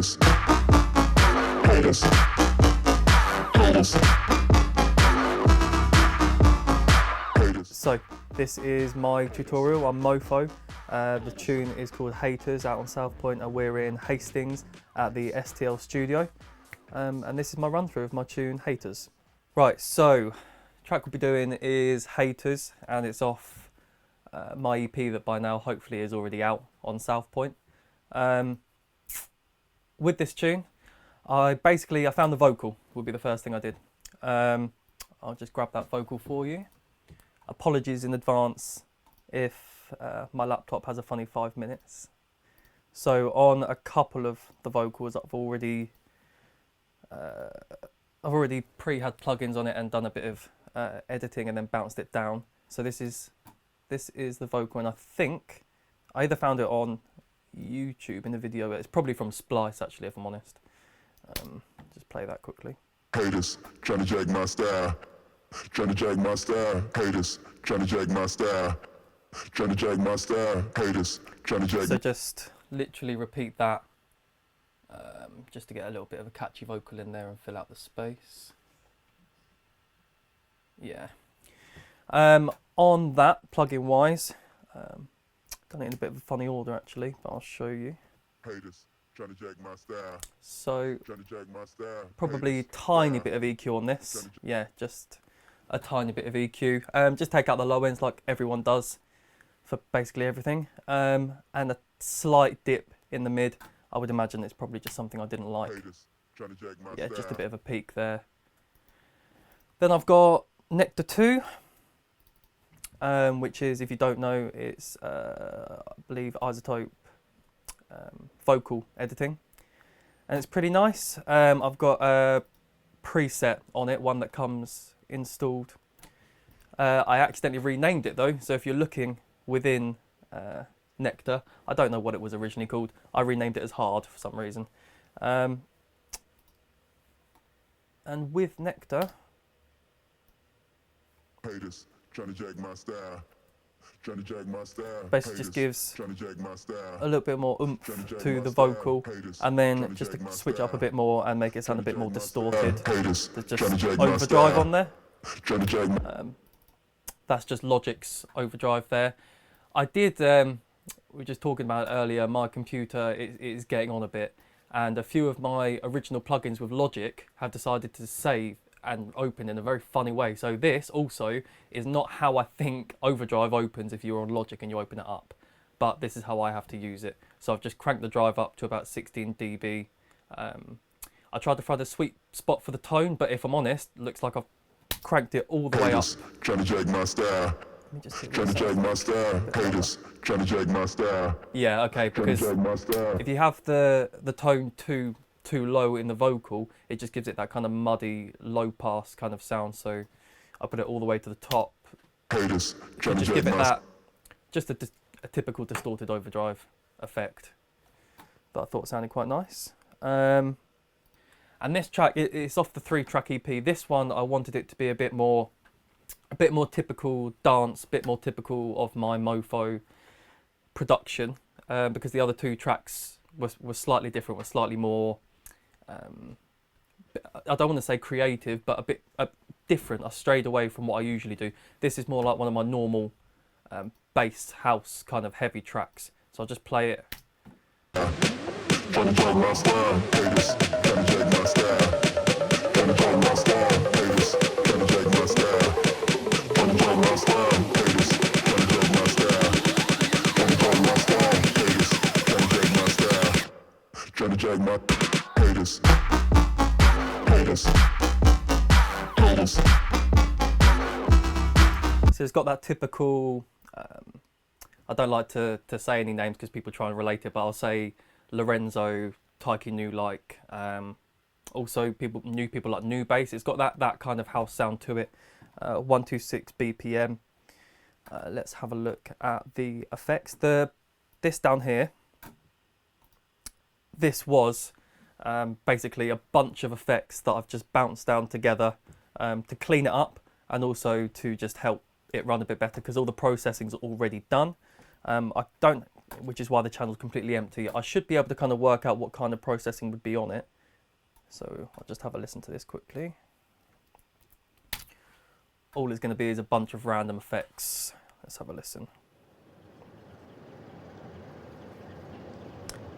haters, haters, haters, haters. So this is my tutorial on Mofaux. The tune is called Haters, out on South Point, and we're in Hastings at the STL studio. And this is my run through of my tune Haters. Right, so track we'll be doing is Haters, and it's off my EP that by now hopefully is already out on South Point. With this tune, I found the vocal would be the first thing I did. I'll just grab that vocal for you. Apologies in advance if my laptop has a funny 5 minutes. So on a couple of the vocals, I've already had plugins on it and done a bit of editing and then bounced it down. So this is the vocal, and I think I either found it on YouTube in the video. It's probably from Splice actually, if I'm honest. Just play that quickly. Haters trying to jag my style, trying to jag my style. Haters trying to jag my style, trying to jag my style. Haters trying to jag. So just literally repeat that, just to get a little bit of a catchy vocal in there and fill out the space. Yeah. On that, plugin wise, done it in a bit of a funny order actually, but I'll show you. Haters trying to jag my style. So Trying to jag my style. probably a Haters, tiny style. bit of EQ on this. Yeah, just a tiny bit of EQ. Just take out the low ends like everyone does for basically everything. And a slight dip in the mid. I would imagine it's probably just something I didn't like. Haters trying to jag my Yeah, style. just a bit of a peak there. Then I've got Nectar 2, which is, if you don't know, it's I believe Isotope vocal editing, and it's pretty nice. I've got a preset on it, one that comes installed. I accidentally renamed it though, so if you're looking within Nectar, I don't know what it was originally called. I renamed it as Hard for some reason. And with Nectar, Haters trying to jag my style, trying to jag my style. basically just gives Trying to jag my style. a little bit more oomph to the vocal, and then just to switch it up a bit more and make it sound a bit more distorted. Haters There's trying just to jag my overdrive style. on there. Trying to jag my That's just Logic's overdrive there. I did, we were just talking about it earlier, my computer is getting on a bit, and a few of my original plugins with Logic have decided to save and open in a very funny way. So this also is not how I think overdrive opens if you're on Logic and you open it up, but this is how I have to use it. So I've just cranked the drive up to about 16 dB. I tried to find a sweet spot for the tone, but if I'm honest, looks like I've cranked it all the way up. haters trying to jag my style, Let me just see what trying to it jag sounds my like. style. Haters trying to jag my style, Yeah, okay, trying to because jag my style. if you have the tone too low in the vocal, it just gives it that kind of muddy, low pass kind of sound. So I put it all the way to the top. Haters trying to Just jag give it my that, just a typical distorted overdrive effect that I thought sounded quite nice. And this track, it's off the 3-track EP. This one, I wanted it to be a bit more typical dance, a bit more typical of my Mofaux production, because the other 2 tracks were slightly different, were slightly more, I don't want to say creative, but a bit different. I strayed away from what I usually do. This is more like one of my normal bass house kind of heavy tracks. So I'll just play it. Trying to jag my style. Haters trying to jag my style, trying to jag my style. Haters trying to jag my style, trying to jag my style. Haters trying to jag my style, trying to jag my style. Haters trying to jag my style, trying to jag my haters, haters, haters. So it's got that typical, I don't like to say any names because people try and relate it, but I'll say Lorenzo, Taiki New, like, also new people like New Bass. It's got that kind of house sound to it. 126 BPM. Let's have a look at the effects. This down here, this was basically a bunch of effects that I've just bounced down together to clean it up, and also to just help it run a bit better because all the processing's already done. I don't which is why the channel's completely empty. I should be able to kind of work out what kind of processing would be on it. So I'll just have a listen to this quickly. All it's going to be is a bunch of random effects. Let's have a listen.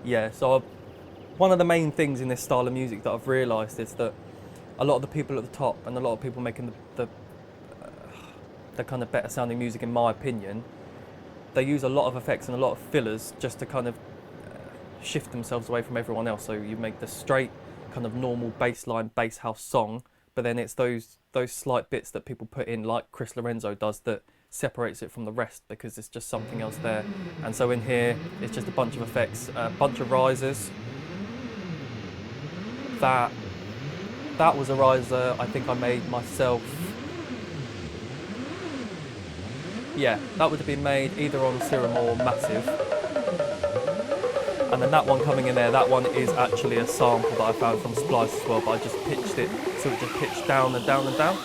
Yeah, so one of the main things in this style of music that I've realised is that a lot of the people at the top and a lot of people making the kind of better sounding music, in my opinion, they use a lot of effects and a lot of fillers just to kind of shift themselves away from everyone else. So you make the straight kind of normal bassline bass house song, but then it's those slight bits that people put in, like Chris Lorenzo does, that separates it from the rest because it's just something else there. And so in here it's just a bunch of effects, a bunch of risers. That was a riser I think I made myself. Yeah, that would have been made either on Serum or Massive. And then that one coming in there, that one is actually a sample that I found from Splice as well, but I just pitched it, so it just pitched down and down and down.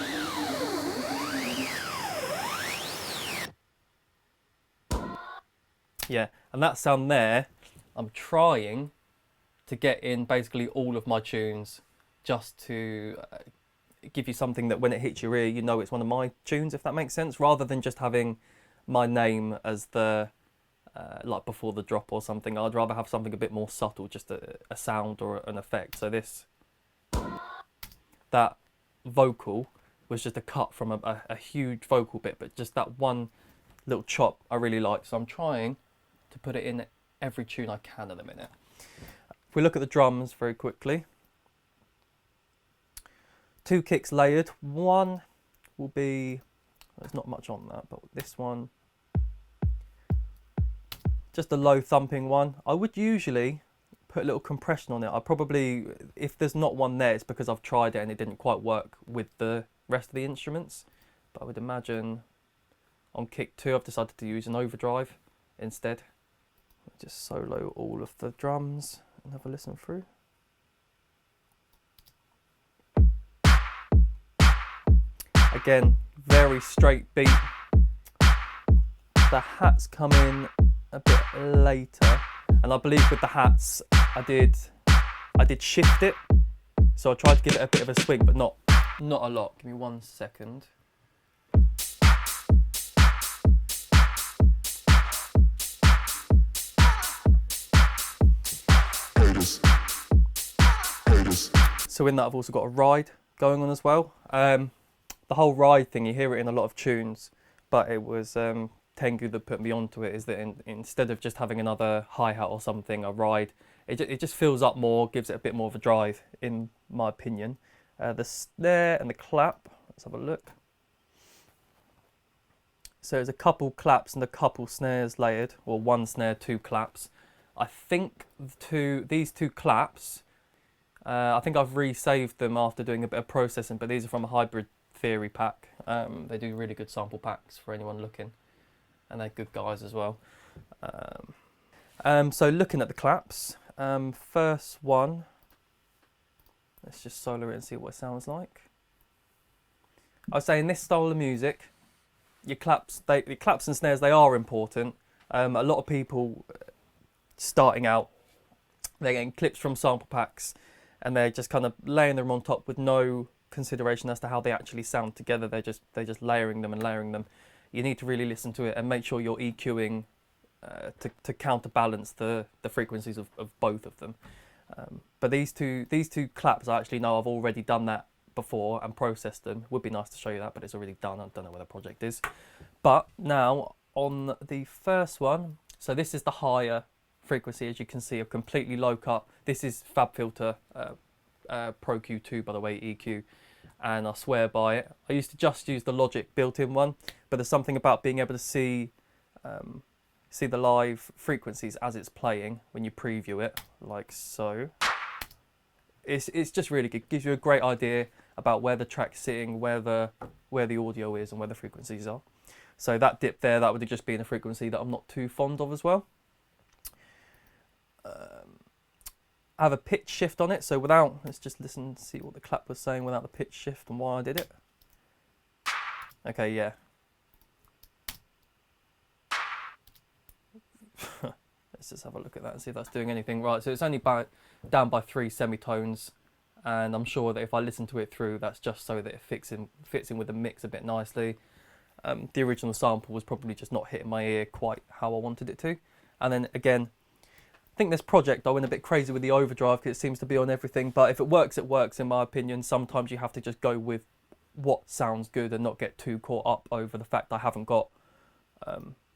Yeah, and that sound there, I'm trying to get in basically all of my tunes just to give you something that when it hits your ear, you know it's one of my tunes, if that makes sense, rather than just having my name as the like before the drop or something. I'd rather have something a bit more subtle, just a sound or an effect. So that vocal was just a cut from a huge vocal bit, but just that one little chop I really like. So I'm trying to put it in every tune I can at the minute. If we look at the drums very quickly, 2 kicks layered. One will be, there's not much on that, but this one, just a low thumping one. I would usually put a little compression on it. I probably, if there's not one there, it's because I've tried it and it didn't quite work with the rest of the instruments. But I would imagine on kick 2 I've decided to use an overdrive instead. Just solo all of the drums and have a listen through. Again, very straight beat. The hats come in a bit later, and I believe with the hats I did shift it, so I tried to give it a bit of a swing, but not a lot. Give me 1 second. So in that I've also got a ride going on as well. The whole ride thing, you hear it in a lot of tunes, but it was Tengu that put me onto it, is that instead of just having another hi-hat or something, a ride, it just fills up more, gives it a bit more of a drive, in my opinion. The snare and the clap, let's have a look. So there's a couple claps and a couple snares layered, or 1 snare, 2 claps. I think these 2 claps, I think I've resaved them after doing a bit of processing, but these are from a Hybrid Theory pack. They do really good sample packs for anyone looking, and they're good guys as well. So looking at the claps, first one, let's just solo it and see what it sounds like. I would say in this style of music, your claps and snares, they are important. A lot of people starting out, they're getting clips from sample packs and they're just kind of laying them on top with no consideration as to how they actually sound together. They're just layering them and layering them. You need to really listen to it and make sure you're EQing to counterbalance the frequencies of both of them. But these two claps, I actually know I've already done that before and processed them. Would be nice to show you that, but it's already done. I don't know where the project is. But now on the first one, so this is the higher frequency, as you can see, a completely low cut. This is FabFilter Pro Q2, by the way, EQ, and I swear by it. I used to just use the Logic built-in one, but there's something about being able to see the live frequencies as it's playing when you preview it, like so. It's just really good. It gives you a great idea about where the track's sitting, where the audio is, and where the frequencies are. So that dip there, that would have just been a frequency that I'm not too fond of as well. I have a pitch shift on it, so let's just listen, see what the clap was saying without the pitch shift and why I did it. Okay, yeah. Let's just have a look at that and see if that's doing anything right. So it's only down by 3 semitones, and I'm sure that if I listen to it through, that's just so that it fits in with the mix a bit nicely. The original sample was probably just not hitting my ear quite how I wanted it to. And then again, I think this project I went a bit crazy with the overdrive because it seems to be on everything, but if it works, it works in my opinion. Sometimes you have to just go with what sounds good and not get too caught up over the fact I haven't got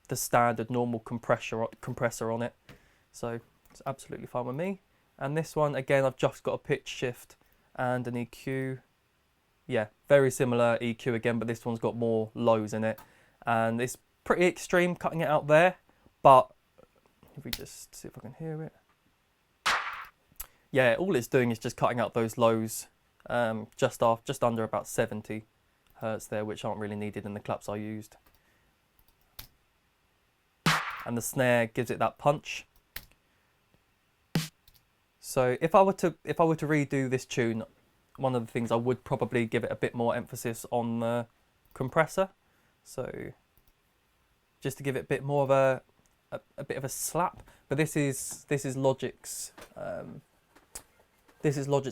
the standard normal compressor on it. So it's absolutely fine with me. And this one, again, I've just got a pitch shift and an EQ. Yeah, very similar EQ again, but this one's got more lows in it. And it's pretty extreme cutting it out there, but if we just see if I can hear it. Yeah, all it's doing is just cutting out those lows just under about 70 hertz there, which aren't really needed in the claps I used. And the snare gives it that punch. So if I were to redo this tune, one of the things I would probably give it a bit more emphasis on the compressor. So just to give it a bit more of a bit of a slap. But this is Logic's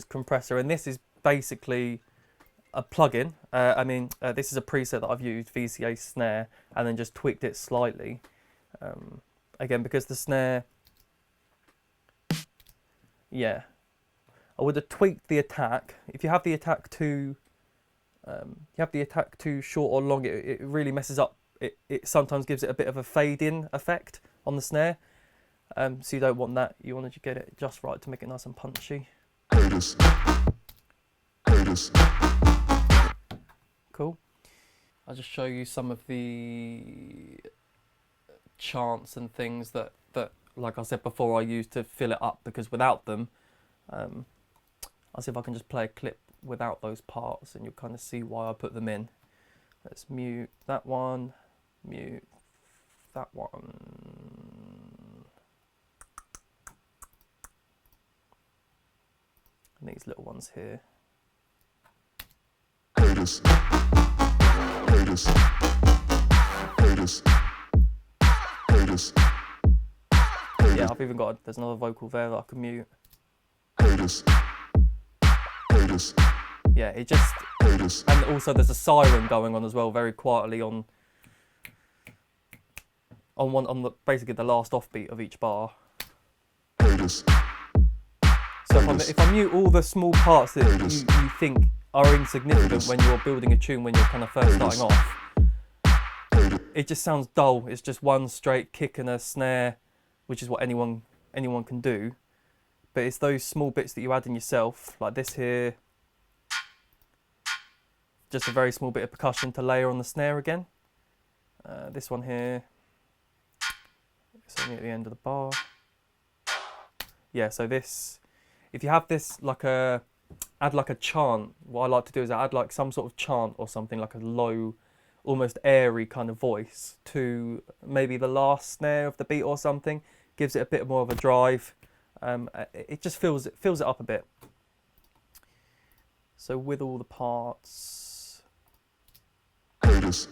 compressor, and this is basically a plugin. This is a preset that I've used, VCA snare, and then just tweaked it slightly. Again, because the snare, yeah, I would have tweaked the attack. If you have the attack too short or long, it really messes up. It sometimes gives it a bit of a fade-in effect on the snare. So you don't want that. You want to get it just right to make it nice and punchy. Cool. I'll just show you some of the chants and things that like I said before, I used to fill it up, because without them, I'll see if I can just play a clip without those parts and you'll kind of see why I put them in. Let's mute that one, mute that one. And these little ones here. Yeah, I've even got, there's another vocal there that I can mute. Yeah, it just, and also there's a siren going on as well, very quietly on basically the last offbeat of each bar. So if I mute all the small parts that you think are insignificant when you're building a tune, when you're kind of first starting off, it just sounds dull. It's just one straight kick and a snare, which is what anyone can do. But it's those small bits that you add in yourself, like this here, just a very small bit of percussion to layer on the snare again. This one here, it's only at the end of the bar. Yeah, so this, if you have this add like a chant, what I like to do is add like some sort of chant or something, like a low, almost airy kind of voice to maybe the last snare of the beat or something. Gives it a bit more of a drive. It just fills it up a bit. So with all the parts, just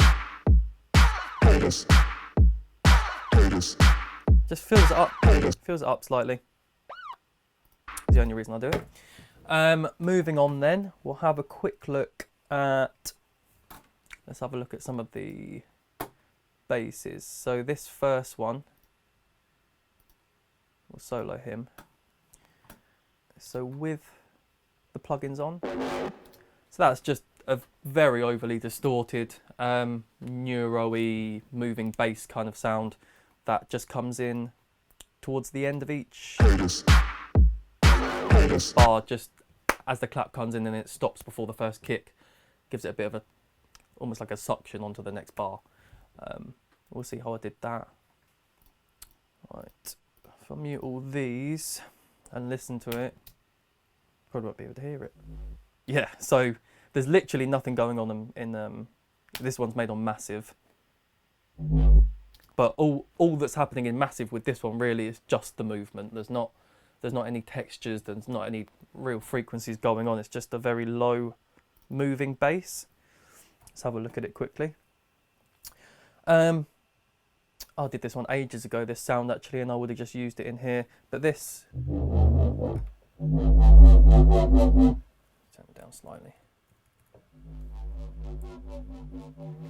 fills it up slightly. Is the only reason I do it. Moving on then, we'll have a quick look at, let's have a look at some of the basses. So this first one, we'll solo him. So with the plugins on, so that's just a very overly distorted, neuro-y, moving bass kind of sound that just comes in towards the end of each bar, just as the clap comes in and it stops before the first kick. Gives it a bit of a, almost like a suction onto the next bar. We'll see how I did that. Right, if I mute all these and listen to it, probably won't be able to hear it. Yeah, so there's literally nothing going on in this one's made on Massive. But all that's happening in Massive with this one really is just the movement. There's not any textures, there's not any real frequencies going on. It's just a very low moving bass. Let's have a look at it quickly. I did this one ages ago, this sound actually, and I would have just used it in here. But this, turn it down slightly.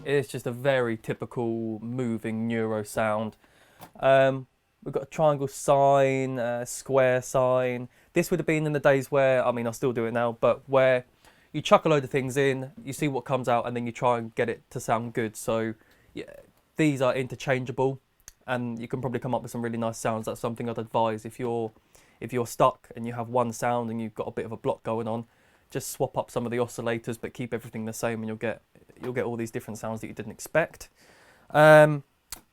It's just a very typical moving neuro sound. We've got a triangle sine, a square sine. This would have been in the days where, I mean, I still do it now, but where you chuck a load of things in, you see what comes out, and then you try and get it to sound good. So yeah, these are interchangeable, and you can probably come up with some really nice sounds. That's something I'd advise if you're stuck and you have one sound and you've got a bit of a block going on. Just swap up some of the oscillators, but keep everything the same, and you'll get all these different sounds that you didn't expect.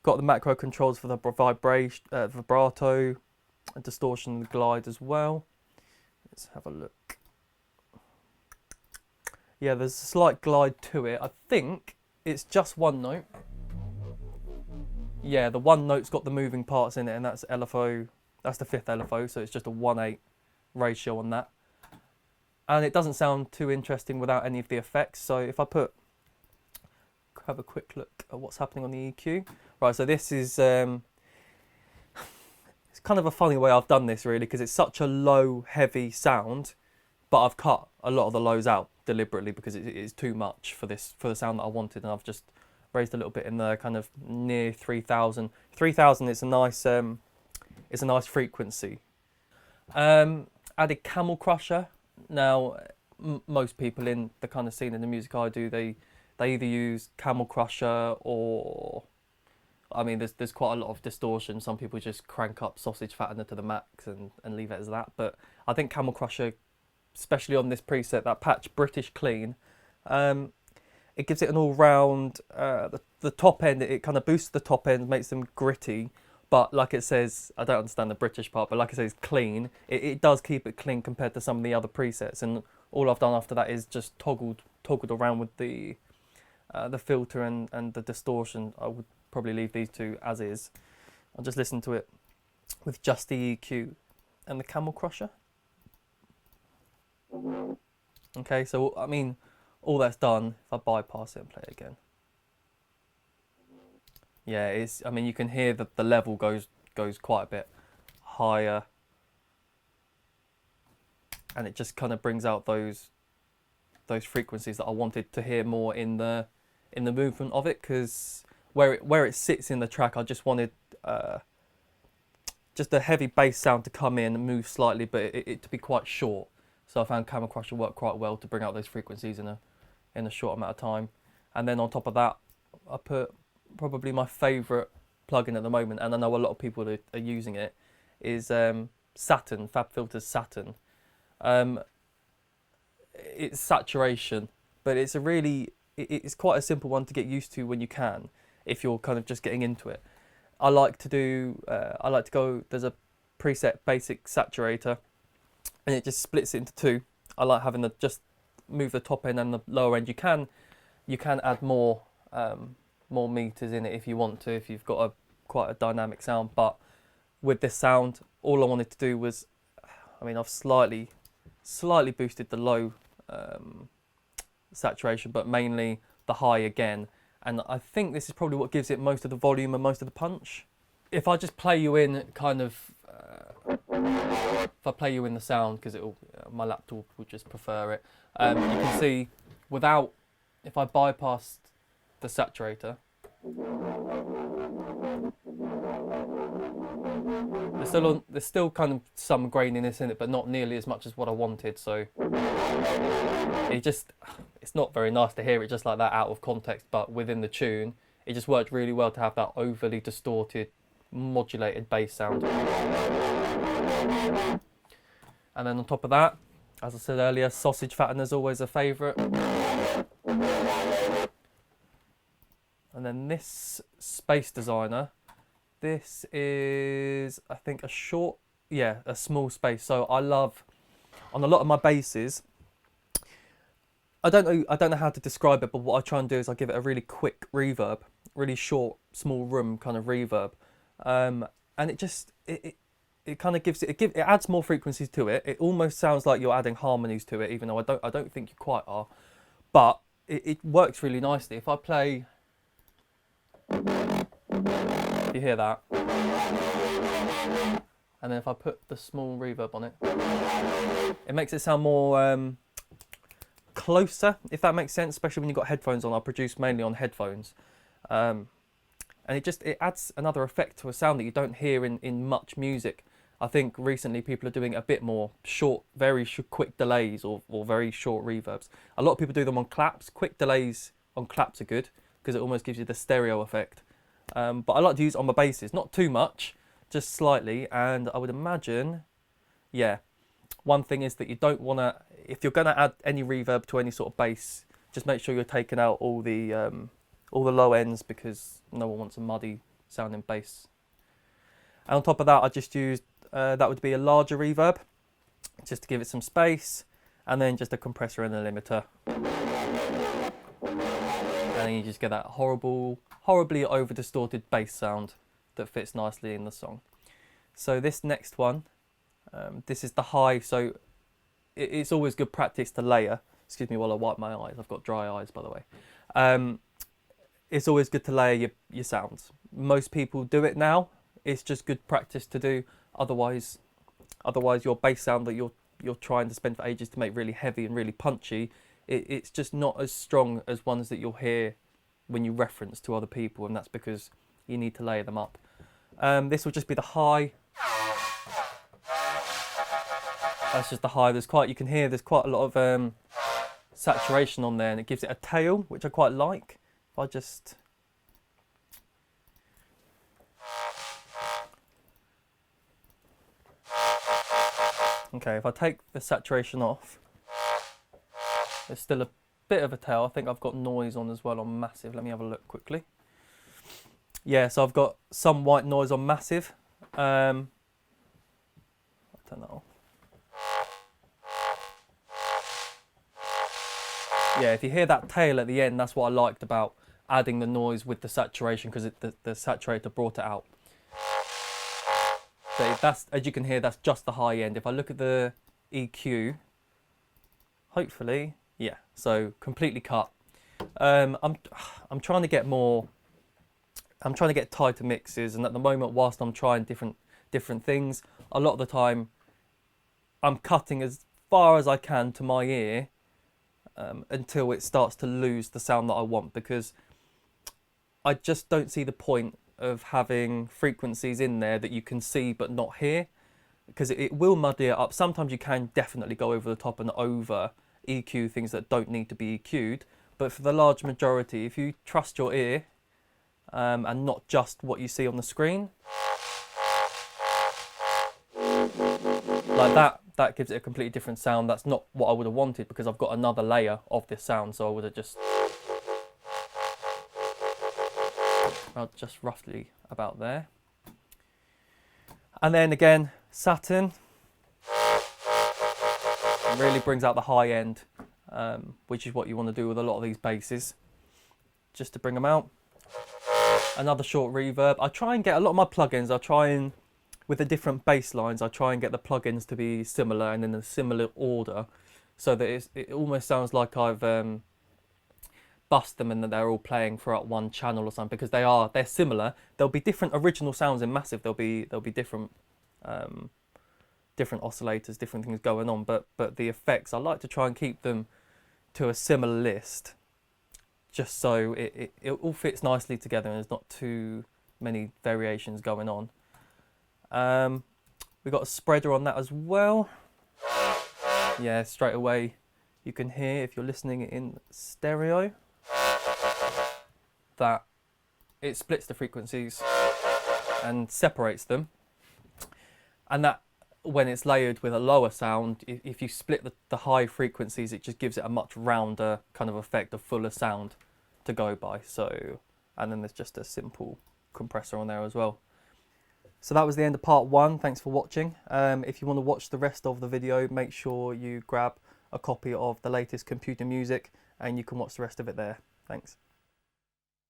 Got the macro controls for the vibration, vibrato, and distortion, and glide as well. Let's have a look. Yeah, there's a slight glide to it. I think it's just one note. Yeah, the one note's got the moving parts in it, and that's LFO. That's the 5th LFO, so it's just a 1/8 ratio on that. And it doesn't sound too interesting without any of the effects. So if I have a quick look at what's happening on the EQ. Right, so this is, it's kind of a funny way I've done this really, because it's such a low, heavy sound, but I've cut a lot of the lows out deliberately because it is too much for the sound that I wanted, and I've just raised a little bit in the kind of near 3000. 3000 is a nice frequency. Added Camel Crusher. Now, most people in the kind of scene in the music I do, they either use Camel Crusher or, I mean, there's quite a lot of distortion. Some people just crank up Sausage Fattener to the max and leave it as that. But I think Camel Crusher, especially on this preset, that patch British Clean, it gives it an all-round, the top end, it kind of boosts the top end, makes them gritty. But like it says, I don't understand the British part, but like it says clean, it does keep it clean compared to some of the other presets. And all I've done after that is just toggled around with the filter and the distortion. I would probably leave these two as is. I'll just listen to it with just the EQ and the Camel Crusher. Okay, so I mean, all that's done, if I bypass it and play it again. Yeah, it's, I mean, you can hear that the level goes quite a bit higher, and it just kind of brings out those frequencies that I wanted to hear more in the movement of it, because where it sits in the track, I just wanted just a heavy bass sound to come in and move slightly, but it to be quite short. So I found Camel Crusher worked quite well to bring out those frequencies in a short amount of time. And then on top of that, I put probably my favourite plugin at the moment, and I know a lot of people are using it, is Saturn, FabFilter's Saturn. It's saturation, but it's it's quite a simple one to get used to when you can, if you're kind of just getting into it. I like to go, there's a preset basic saturator, and it just splits it into two. I like having just move the top end and the lower end. You can add more meters in it if you want to, if you've got quite a dynamic sound. But with this sound, all I wanted to do was, I mean, I've slightly boosted the low saturation, but mainly the high again. And I think this is probably what gives it most of the volume and most of the punch. If I just play you in kind of, if I play you in the sound, because my laptop would just prefer it. You can see if I bypassed the saturator, there's still kind of some graininess in it, but not nearly as much as what I wanted. So it's not very nice to hear it just like that out of context, but within the tune, it just worked really well to have that overly distorted, modulated bass sound. And then on top of that, as I said earlier, Sausage Fattener's always a favourite. And then this Space Designer, this is, I think, a small space. So I love, on a lot of my basses, I don't know how to describe it, but what I try and do is I give it a really quick reverb, really short, small room kind of reverb, and it kind of it adds more frequencies to it. It almost sounds like you're adding harmonies to it, even though I don't think you quite are, but it works really nicely. If I play, If you hear that. And then if I put the small reverb on it, it makes it sound more closer, if that makes sense, especially when you've got headphones on. I produce mainly on headphones. And it adds another effect to a sound that you don't hear in much music. I think recently people are doing a bit more short, quick delays or very short reverbs. A lot of people do them on claps. Quick delays on claps are good because it almost gives you the stereo effect. But I like to use it on my basses, not too much, just slightly. And I would imagine, yeah, one thing is that you don't want to, if you're going to add any reverb to any sort of bass, just make sure you're taking out all the low ends, because no one wants a muddy sounding bass. And on top of that, I just used, that would be a larger reverb, just to give it some space, and then just a compressor and a limiter. And then you just get that horribly over distorted bass sound that fits nicely in the song. So this next one, this is the high, so it's always good practice to layer. Excuse me while I wipe my eyes, I've got dry eyes by the way. It's always good to layer your sounds. Most people do it now. It's just good practice to do. Otherwise your bass sound that you're trying to spend for ages to make really heavy and really punchy, it's just not as strong as ones that you'll hear when you reference to other people, and that's because you need to layer them up. This will just be the high. That's just the high. You can hear there's quite a lot of saturation on there, and it gives it a tail, which I quite like. If I just if I take the saturation off, there's still a bit of a tail. I think I've got noise on as well on massive. Let me have a look quickly. Yeah, so I've got some white noise on massive. I'll turn that off. Yeah, if you hear that tail at the end, that's what I liked about adding the noise with the saturation, because the saturator brought it out. So that's, as you can hear, that's just the high end. If I look at the EQ, hopefully, yeah, so completely cut. I'm trying to get more. I'm trying to get tighter mixes, and at the moment, whilst I'm trying different things, a lot of the time, I'm cutting as far as I can to my ear until it starts to lose the sound that I want, because I just don't see the point of having frequencies in there that you can see but not hear, because it will muddy it up. Sometimes you can definitely go over the top and over EQ things that don't need to be EQ'd, but for the large majority, if you trust your ear and not just what you see on the screen, like that gives it a completely different sound. That's not what I would have wanted, because I've got another layer of this sound, so I would have just roughly about there. And then again, Saturn really brings out the high end, which is what you want to do with a lot of these basses, just to bring them out. Another short reverb. I try and get a lot of my plugins, with the different bass lines, I try and get the plugins to be similar and in a similar order, so that it almost sounds like I've bust them and that they're all playing throughout one channel or something, because they're similar. There'll be different original sounds in massive. There'll be different different oscillators, different things going on, but the effects, I like to try and keep them to a similar list, just so it all fits nicely together and there's not too many variations going on. We've got a spreader on that as well. Yeah, straight away you can hear, if you're listening in stereo, that it splits the frequencies and separates them, and that when it's layered with a lower sound, if you split the high frequencies, it just gives it a much rounder kind of effect, a fuller sound to go by. So, and then there's just a simple compressor on there as well. So that was the end of part 1. Thanks for watching. If you want to watch the rest of the video, make sure you grab a copy of the latest computer music and you can watch the rest of it there. Thanks.